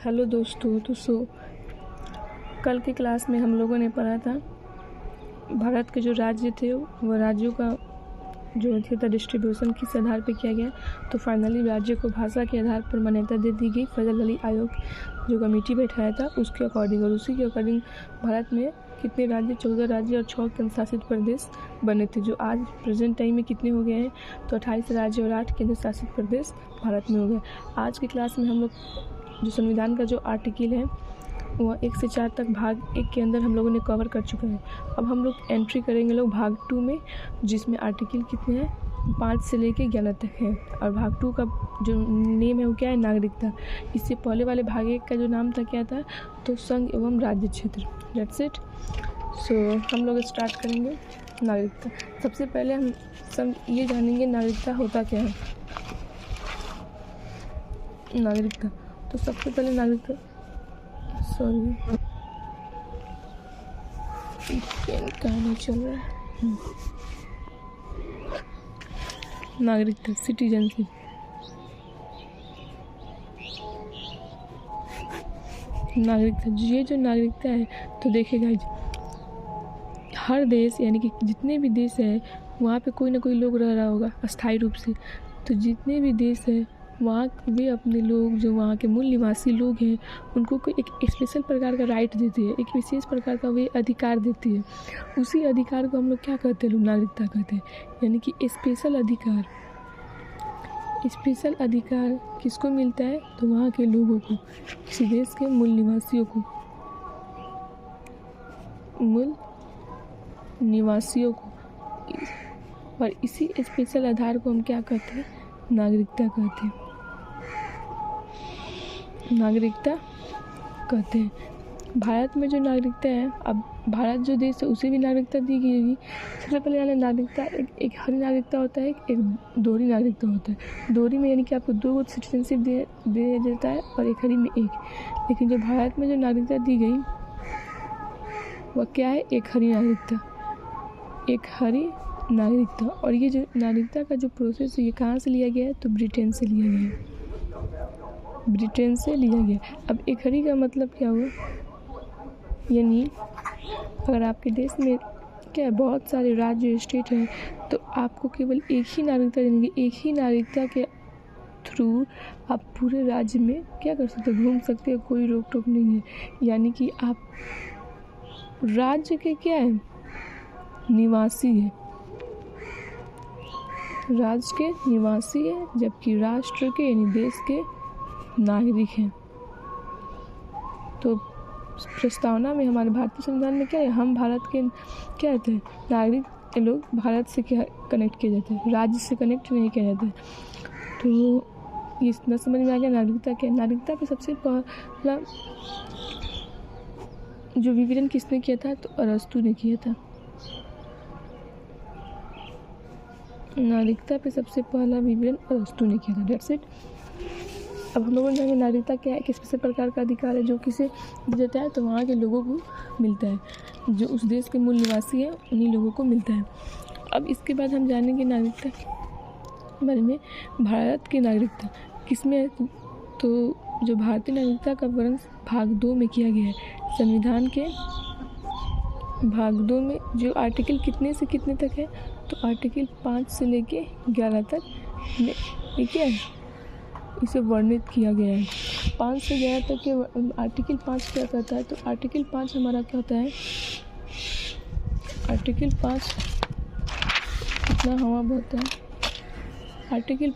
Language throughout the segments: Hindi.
हेलो दोस्तों। कल की क्लास में हम लोगों ने पढ़ा था भारत के जो राज्य थे वो राज्यों का जो था डिस्ट्रीब्यूशन किस आधार पर किया गया। तो फाइनली राज्य को भाषा के आधार पर मान्यता दे दी गई। फजल अली आयोग जो कमेटी बैठाया था उसके अकॉर्डिंग, और उसी के अकॉर्डिंग भारत में कितने राज्य, 14 राज्य और 6 केंद्र शासित प्रदेश बने थे, जो आज प्रेजेंट टाइम में कितने हो गए हैं। तो 28 राज्य और 8 केंद्र शासित प्रदेश भारत में हो गए। आज की क्लास में हम लोग जो संविधान का जो आर्टिकल है वह 1 से 4 तक भाग 1 के अंदर हम लोगों ने कवर कर चुका है। अब हम लोग एंट्री करेंगे भाग 2 में, जिसमें आर्टिकल कितने हैं, 5 से लेके 11 तक है। और भाग 2 का जो नेम है वो क्या है, नागरिकता। इससे पहले वाले भाग 1 का जो नाम था क्या था, तो संघ एवं राज्य क्षेत्र। That's it. सो हम लोग स्टार्ट करेंगे नागरिकता। सबसे पहले हम सब ये जानेंगे नागरिकता होता क्या है। नागरिकता, तो सबसे पहले नागरिकता, कहानी चल रहा है। नागरिकता, सिटीजनशिप। नागरिकता, ये जो नागरिकता है, तो देखिए गाइज, हर देश यानी कि जितने भी देश है वहाँ पे कोई ना कोई लोग रह रहा होगा अस्थायी रूप से। तो जितने भी देश है वहाँ वे अपने लोग, जो वहाँ के मूल निवासी लोग हैं, उनको कोई एक स्पेशल प्रकार का राइट देती है, एक विशेष प्रकार का वे अधिकार देती है। उसी अधिकार को हम लोग क्या कहते हैं, लोग नागरिकता कहते हैं। यानी कि स्पेशल अधिकार। स्पेशल अधिकार किसको मिलता है, तो वहाँ के लोगों को, किसी देश के मूल निवासियों को, और इसी स्पेशल आधार को हम क्या कहते हैं, नागरिकता कहते हैं। नागरिकता कहते हैं। भारत में जो नागरिकता है, अब भारत जो देश है उसे भी नागरिकता दी गई। सबसे पहले यानी नागरिकता एक हरी नागरिकता होता है, एक दोहरी नागरिकता होता है। दोहरी में यानी कि आपको 2 सिटीजनशिप दे देता है और एक हरी में 1। लेकिन जो भारत में जो नागरिकता दी गई वह क्या है, एक हरी नागरिकता। एक हरी नागरिकता। और ये जो नागरिकता का जो प्रोसेस है ये कहाँ से लिया गया है, तो ब्रिटेन से लिया गया है। ब्रिटेन से लिया गया। अब एक हरी का मतलब क्या हुआ, यानी अगर आपके देश में क्या है, बहुत सारे राज्य स्टेट हैं, तो आपको केवल एक ही नागरिकता देंगे। एक ही नागरिकता के थ्रू आप पूरे राज्य में क्या कर सकते हो, घूम सकते हो, कोई रोक टोक नहीं है। यानी कि आप राज्य के क्या है, निवासी है, राज्य के निवासी है, जबकि राष्ट्र के यानी देश के नागरिक हैं। तो प्रस्तावना में हमारे भारतीय संविधान में क्या है, हम भारत के क्या कहते हैं, नागरिक लोग भारत से क्या कनेक्ट किए जाते हैं, राज्य से कनेक्ट नहीं किया जाता है। तो ये इतना समझ में आ गया नागरिकता क्या है। नागरिकता पे सबसे पहला जो विवरण किसने किया था, तो अरस्तु ने किया था। नागरिकता पे सबसे पहला विवरण अरस्तु ने किया था। That's it. अब हम लोगों जानेंगे नागरिकता क्या है, किस प्रकार का अधिकार है जो किसे दिया जाता है, तो वहाँ के लोगों को मिलता है, जो उस देश के मूल निवासी हैं उन्हीं लोगों को मिलता है। अब इसके बाद हम जानेंगे नागरिकता के बारे में। भारत की नागरिकता किसमें है, तो जो भारतीय नागरिकता का वर्णन भाग 2 में किया गया है। संविधान के भाग 2 में जो आर्टिकल कितने से कितने तक है, तो आर्टिकल 5 से लेके 11 तक में क्या है, इसे वर्णित किया गया है। 5 से 11 तक के आर्टिकल 5 क्या कहता है, तो आर्टिकल 5 हमारा क्या होता है, आर्टिकल 5 कितना हवा बहता है। आर्टिकल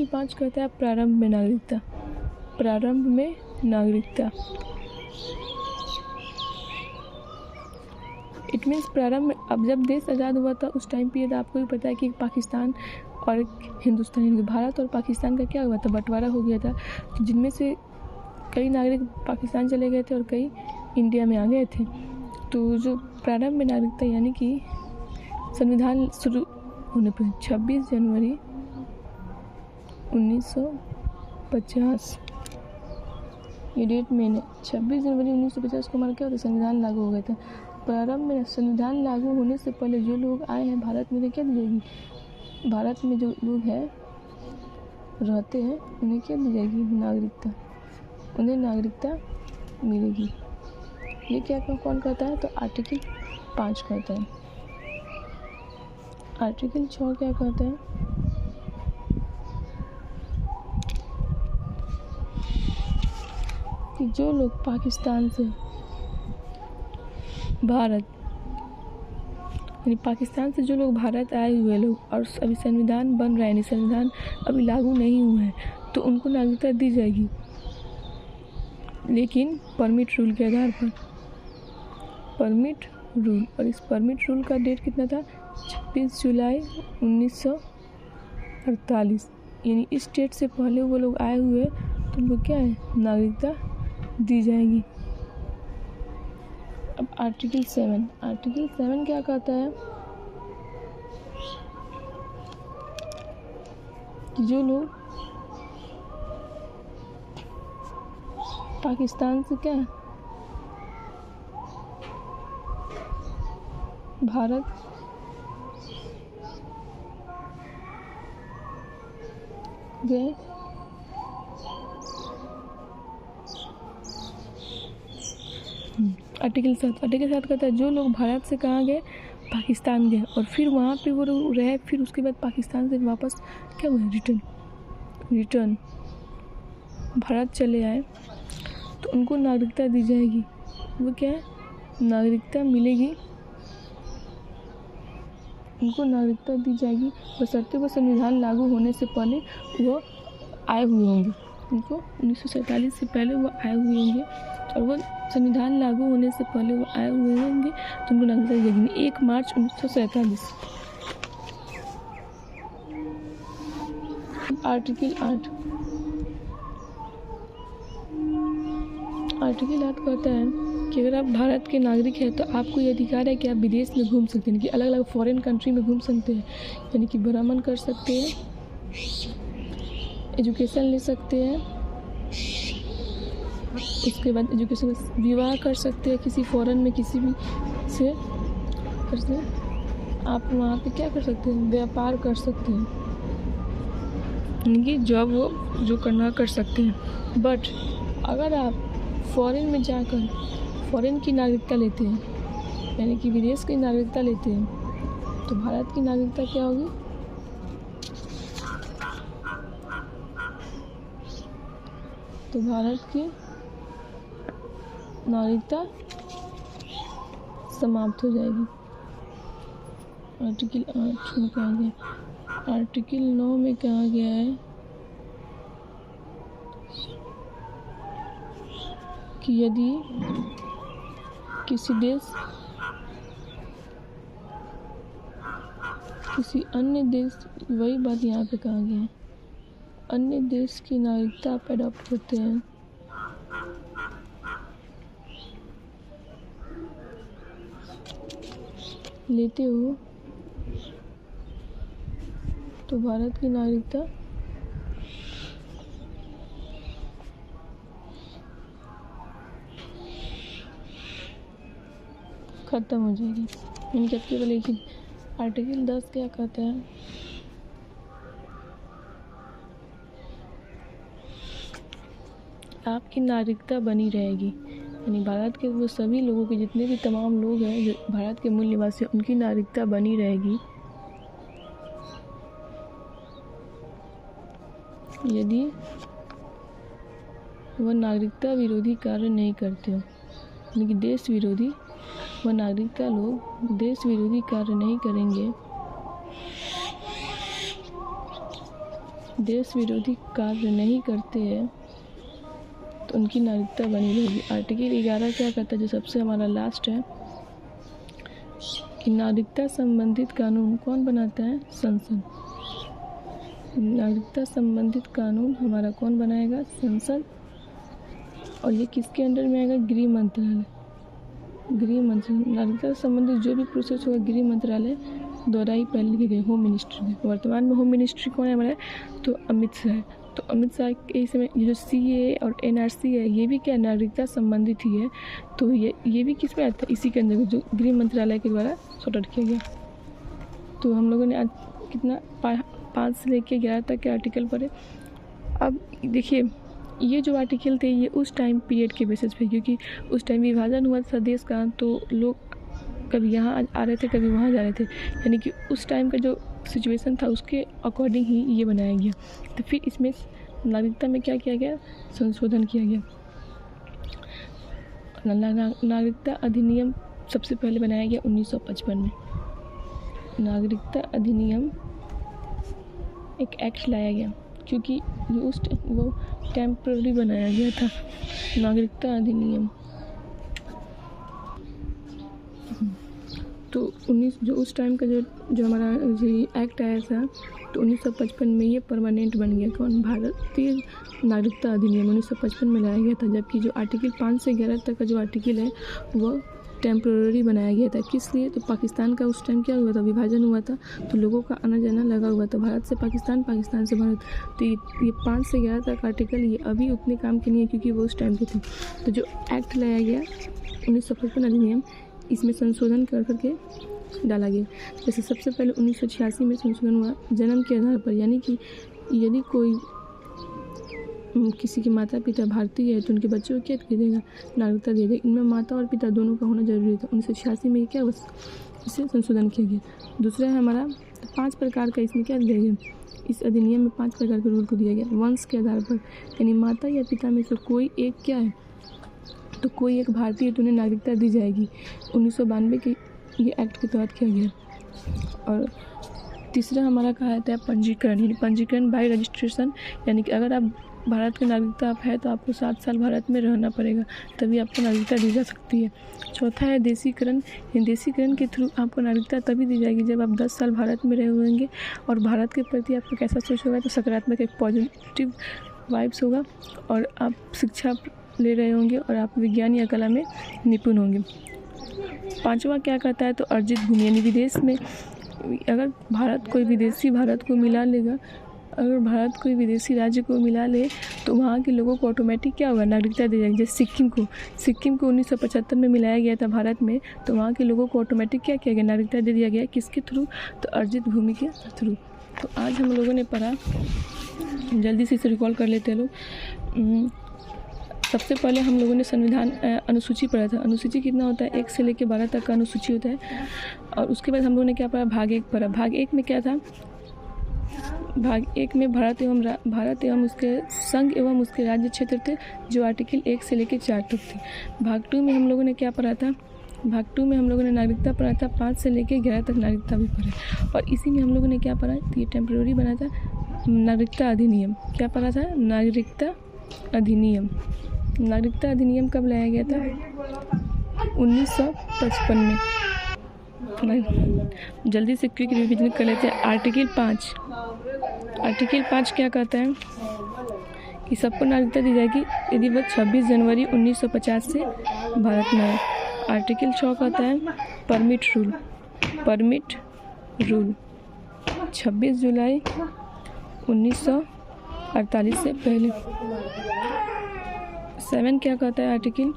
5 कहता है प्रारंभ में नागरिकता। प्रारंभ में नागरिकता इट मीन्स प्रारंभ में। अब जब देश आज़ाद हुआ था उस टाइम पीरियड आपको भी पता है कि पाकिस्तान और हिंदुस्तान, यानी भारत और पाकिस्तान का क्या हुआ था, बंटवारा हो गया था, जिनमें से कई नागरिक पाकिस्तान चले गए थे और कई इंडिया में आ गए थे। तो जो प्रारंभ में नागरिकता यानी कि संविधान शुरू होने पर 26 जनवरी 1950 ये डेट में 26 जनवरी 1950 को हमारा क्या होता है, संविधान लागू हो गया था। प्रारंभ में संविधान लागू होने से पहले जो लोग आए हैं भारत में क्या दी जाएगी, भारत में जो लोग हैं रहते हैं उन्हें क्या दी जाएगी, नागरिकता। उन्हें नागरिकता मिलेगी। ये क्या कौन कहता है? तो आर्टिकल 5 कहता है। आर्टिकल 6 क्या कहता है? कि जो लोग पाकिस्तान से भारत, यानी पाकिस्तान से जो लोग भारत आए हुए लोग और अभी संविधान बन रहा है, यानी संविधान अभी लागू नहीं हुआ है, तो उनको नागरिकता दी जाएगी, लेकिन परमिट रूल के आधार पर। परमिट रूल, और इस परमिट रूल का डेट कितना था? 26 जुलाई 1948। यानी इस डेट से पहले वो लोग आए हुए तो उनको क्या है? नागरिकता दी जाएगी। अब आर्टिकल 7, आर्टिकल 7 क्या कहता है? कि जो लोग पाकिस्तान से क्या है? भारत गए आर्टिकल 7, आर्टिकल 7 कहता है जो लोग भारत से कहाँ गए? पाकिस्तान गए, और फिर वहाँ पे वो लोग रहे, फिर उसके बाद पाकिस्तान से वापस क्या हुआ? रिटर्न भारत चले आए, तो उनको नागरिकता दी जाएगी। वो क्या है? नागरिकता मिलेगी, उनको नागरिकता दी जाएगी, बशर्ते वो संविधान लागू होने से पहले वो आए हुए होंगे। उनको 1947 से पहले वो आए हुए होंगे, और वो संविधान लागू होने से पहले वो आए हुए होंगे, तो उनको नागरिकता दी जाएगी। 1 मार्च 1947। आर्टिकल 8, आर्टिकल 8 कहता है कि अगर आप भारत के नागरिक हैं तो आपको ये अधिकार है कि आप विदेश में घूम सकते हैं, कि अलग अलग फॉरेन कंट्री में घूम सकते हैं, यानी कि भ्रमण कर सकते हैं, एजुकेशन ले सकते हैं, उसके बाद एजुकेशन विवाह कर सकते हैं किसी फॉरेन में, किसी भी से आप वहाँ पे क्या कर सकते हैं? व्यापार कर सकते हैं, यानी कि जॉब वो जो करना कर सकते हैं। बट अगर आप फॉरेन में जाकर फॉरेन की नागरिकता लेते हैं, यानी कि विदेश की नागरिकता लेते हैं, तो भारत की नागरिकता क्या होगी? तो भारत की नागरिकता समाप्त हो जाएगी। आर्टिकल 8 में कहा गया, आर्टिकल 9 में कहा गया है कि यदि किसी देश किसी अन्य देश, वही बात यहाँ पे कहा गया है, अन्य देश की नागरिकता आप अडॉप्ट करते हैं लेते हो, तो भारत की नागरिकता खत्म हो जाएगी। इनके केवल एक ही। आर्टिकल 10 क्या कहता है? आपकी नागरिकता बनी रहेगी, यानी भारत के वो सभी लोगों के, जितने भी तमाम लोग हैं जो भारत के मूल निवासी, उनकी नागरिकता बनी रहेगी यदि वह नागरिकता विरोधी कार्य नहीं करते हो, यानी कि देश विरोधी, वह नागरिकता लोग देश विरोधी कार्य नहीं करेंगे, देश विरोधी कार्य नहीं करते हैं, तो उनकी नागरिकता बनी रहेगी। आर्टिकल 11 क्या कहता है, जो सबसे हमारा लास्ट है, कि नागरिकता संबंधित कानून कौन बनाता है? संसद। नागरिकता संबंधित कानून हमारा कौन बनाएगा? संसद। और ये किसके अंडर में आएगा? गृह मंत्रालय। गृह मंत्रालय, नागरिकता संबंधित जो भी प्रोसेस होगा गृह मंत्रालय द्वारा ही पहले लिखे गए, होम मिनिस्ट्री में। वर्तमान में होम मिनिस्ट्री कौन है हमारा? तो अमित शाह है। तो अमित शाह के समय ये जो CAA और NRC है, ये भी क्या नागरिकता संबंधित ही है, तो ये भी किस में आता है? इसी के अंदर, जो गृह मंत्रालय के द्वारा सॉर्ट आउट किया गया। तो हम लोगों ने आज कितना 5 से लेकर 11 तक के आर्टिकल पढ़े। अब देखिए, ये जो आर्टिकल थे ये उस टाइम पीरियड के बेसिस पे, क्योंकि उस टाइम विभाजन हुआ था देश का, तो लोग कभी यहाँ आ रहे थे कभी वहाँ जा रहे थे, यानी कि उस टाइम का जो सिचुएशन था उसके अकॉर्डिंग ही ये बनाया गया। तो फिर इसमें नागरिकता में क्या किया गया, संशोधन किया गया। नागरिकता अधिनियम सबसे पहले बनाया गया 1955 में। नागरिकता अधिनियम एक एक्ट लाया गया, क्योंकि वो टेम्पररी बनाया गया था। नागरिकता अधिनियम तो जो उस टाइम का जो हमारा एक्ट आया था, तो 1955 में ये परमानेंट बन गया। कौन? भारतीय नागरिकता अधिनियम 1955 में लाया गया था, जबकि जो आर्टिकल 5 से 11 तक का जो आर्टिकल है वो टेम्पररी बनाया गया था। किस लिए? तो पाकिस्तान का उस टाइम क्या हुआ था, विभाजन हुआ था, तो लोगों का आना जाना लगा हुआ था, भारत से पाकिस्तान, पाकिस्तान से भारत। तो ये 5 से 11 तक आर्टिकल ये अभी उतने काम के नहीं है, क्योंकि वो उस टाइम के थे। तो जो एक्ट लाया गया 1955 अधिनियम, इसमें संशोधन कर करके डाला गया। जैसे सबसे पहले 1986 में संशोधन हुआ जन्म के आधार पर, यानी कि यदि कोई किसी के माता पिता भारतीय है तो उनके बच्चों को क्या दे देगा, नागरिकता दे देगा। इनमें माता और पिता दोनों का होना जरूरी था। 1986 में क्या बस इसे संशोधन किया गया। दूसरा है हमारा 5 प्रकार का, इसमें क्या दिया गया, इस अधिनियम में 5 प्रकार के रूल को दिया गया वंश के आधार पर, यानी माता या पिता में से कोई एक क्या है, तो कोई एक भारतीय है तो उन्हें नागरिकता दी जाएगी। 1992 के ये एक्ट के तहत किया गया। और तीसरा हमारा कहा जाता है पंजीकरण, यानी पंजीकरण बाय रजिस्ट्रेशन, यानी कि अगर आप भारत के नागरिकता आप है तो आपको 7 साल भारत में रहना पड़ेगा, तभी आपको नागरिकता दी जा सकती है। चौथा है देशीकरण, देशीकरण के थ्रू आपको नागरिकता तभी दी जाएगी जब आप 10 साल भारत में रहे होंगे और भारत के प्रति आपको कैसा सोच होगा, तो सकारात्मक, एक पॉजिटिव वाइब्स होगा, और आप शिक्षा ले रहे होंगे और आप विज्ञान या कला में निपुण होंगे। पांचवा क्या कहता है, तो अर्जित भूमि, यानी विदेश में अगर भारत कोई विदेशी भारत को मिला लेगा, अगर भारत कोई विदेशी राज्य को मिला ले तो वहाँ के लोगों को ऑटोमेटिक क्या होगा, नागरिकता दी जाएगी। जैसे सिक्किम को 1975 में मिलाया गया था भारत में, तो वहाँ के लोगों को ऑटोमेटिक क्या किया गया, नागरिकता दे दिया गया। किसके थ्रू, तो अर्जित भूमि के थ्रू। तो आज हम लोगों ने पढ़ा, जल्दी से इसे रिकॉल कर लेते हैं लोग। सबसे पहले हम लोगों ने संविधान अनुसूची पढ़ा था। अनुसूची कितना होता है, 1 से लेकर 12 तक का अनुसूची होता है। और उसके बाद हम लोगों ने क्या पढ़ा, भाग 1 पढ़ा। भाग 1 में क्या था, भाग 1 में भारत एवं उसके संघ एवं उसके राज्य क्षेत्र थे, जो आर्टिकल 1 से लेकर 4 तक थे। भाग 2 में हम लोगों ने क्या पढ़ा था, भाग 2 में हम लोगों ने नागरिकता पढ़ा था, 5 से लेकर 11 तक नागरिकता भी पढ़ा। और इसी में हम लोगों ने क्या पढ़ा, ये टेम्पररी बना था नागरिकता अधिनियम। क्या पढ़ा था, नागरिकता अधिनियम। नागरिकता अधिनियम कब लाया गया था, 1955 में। जल्दी से क्विक रिवीजन कर लेते हैं। आर्टिकल 5 क्या कहता है कि सबको नागरिकता दी जाएगी यदि वह 26 जनवरी 1950 से भारत में है। आर्टिकल 6 कहता है परमिट रूल 26 जुलाई 1948 से पहले। 7 क्या कहता है आर्टिकल,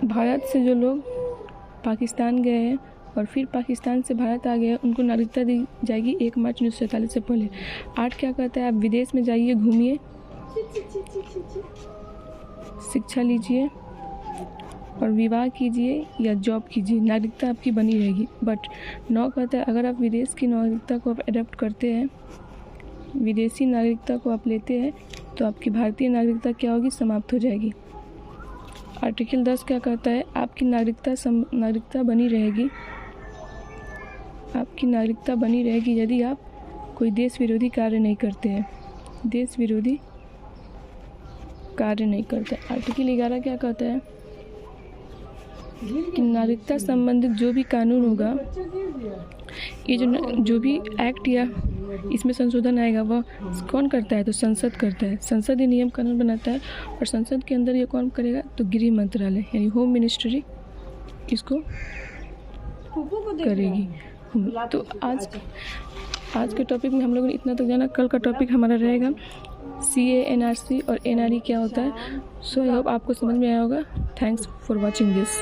भारत से जो लोग पाकिस्तान गए हैं और फिर पाकिस्तान से भारत आ गए, उनको नागरिकता दी जाएगी 1 मार्च 1947 से पहले। 8 क्या कहता है, आप विदेश में जाइए, घूमिए, शिक्षा लीजिए और विवाह कीजिए या जॉब कीजिए, नागरिकता आपकी बनी रहेगी। बट 9 कहता है अगर आप विदेश की नागरिकता को आप अडॉप्ट करते हैं, विदेशी नागरिकता को आप लेते हैं, तो आपकी भारतीय नागरिकता क्या होगी, समाप्त हो जाएगी। आर्टिकल 10 क्या कहता है, आपकी नागरिकता बनी रहेगी, आपकी नागरिकता बनी रहेगी यदि आप कोई देश विरोधी कार्य नहीं करते हैं, देश विरोधी कार्य नहीं करते। आर्टिकल 11 क्या कहता है कि नागरिकता संबंधित जो भी कानून होगा, ये जो भी एक्ट या इसमें संशोधन आएगा वह कौन करता है, तो संसद करता है। संसद ही नियम कानून बनाता है और संसद के अंदर ये कौन करेगा, तो गृह मंत्रालय यानी होम मिनिस्ट्री इसको करेगी। तो आज के टॉपिक में हम लोगों ने इतना तक जाना। कल का टॉपिक हमारा रहेगा CA NRC और NRE क्या होता है। सो आई होप आपको समझ में आया होगा। Thanks for watching this.